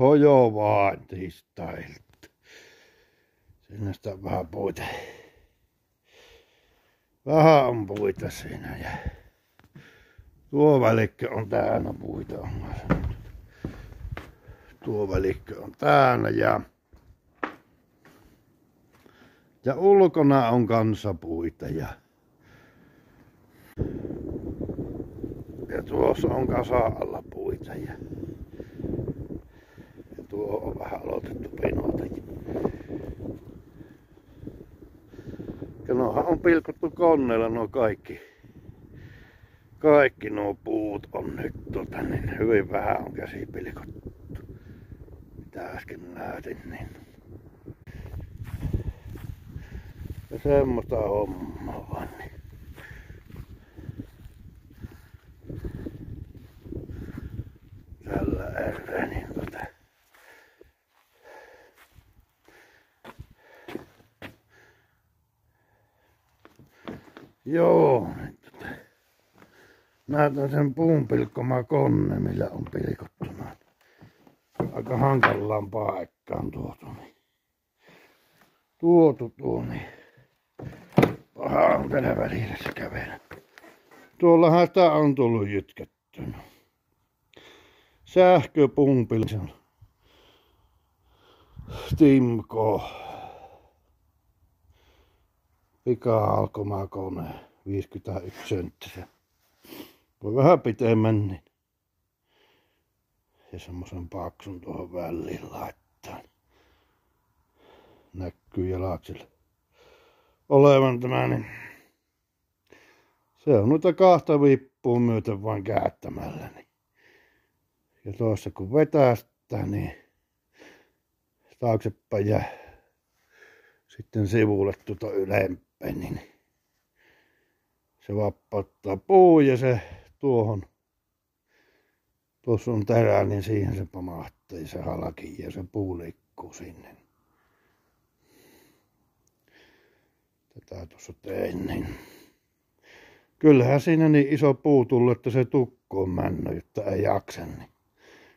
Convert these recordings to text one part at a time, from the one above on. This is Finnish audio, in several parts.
hojo vaan tiistailta. Siinä sitä vähän puita. Vähän on puita siinä ja tuo välikkö on täynnä puita. Tuo välikkö on täynnä ja ulkona on kanssa puita ja tuossa on kasa alla puita ja tuo on vähän aloitettu pinota. Ja nohan on pilkottu koneella nuo kaikki nuo puut on nyt niin hyvin vähän on käsipilkottu. Mitä äsken näytin niin. Ja semmoista hommaa vaan niin. Tällä erää niin Joo, näytän sen puun pilkkoma konne, millä on pilkottu. Aika hankalaan paikkaan tuotu niin. Paha on tällä välillä se kävellä. Tuollahan sitä on tullut jytkättynä. Sähköpumpilla. Timko. Pika-alkomakone 51 senttisen. Voi vähän pitemmän niin. Ja semmosen paksun tuohon väliin laittaa. Näkyy jalaksilla olevan tämä niin. Se on noita kahta vippuun myöten vain käyttämällä niin. Ja tuossa kun vetää sitä niin taaksepäin ja sitten sivulle tuota ylempään niin se vapauttaa puun ja se tuohon. Tuossa on terä, niin siihen se pamahtaa ja se halki ja se puu liikkuu sinne. Tätä tuossa tein niin. Kyllähän siinä niin iso puu tullut, että se tukko on mennyt, jotta ei jaksa niin.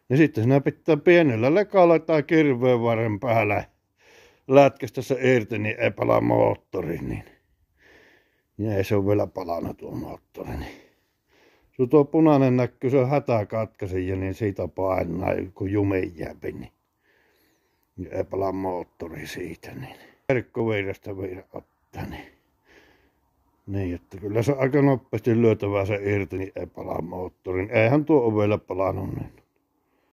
Ja sitten siinä pitää pienellä lekalla tai kirveen varren päällä lätkästä se irti, niin ei palaa moottori. Niin. Ja ei se ole vielä palannut tuo moottori. Niin. Sun tuo punainen näkyy, se on hätäkatkaisija, niin siitä painaa, kun jumiin jääpi. Niin. Ja ei palaa moottori siitä. Niin. Verkkovirrasta ottaa. Niin, että kyllä se aika nopeasti lyötävää se irti, niin ei palaa moottorin. Eihän tuo ole vielä palannut. Niin.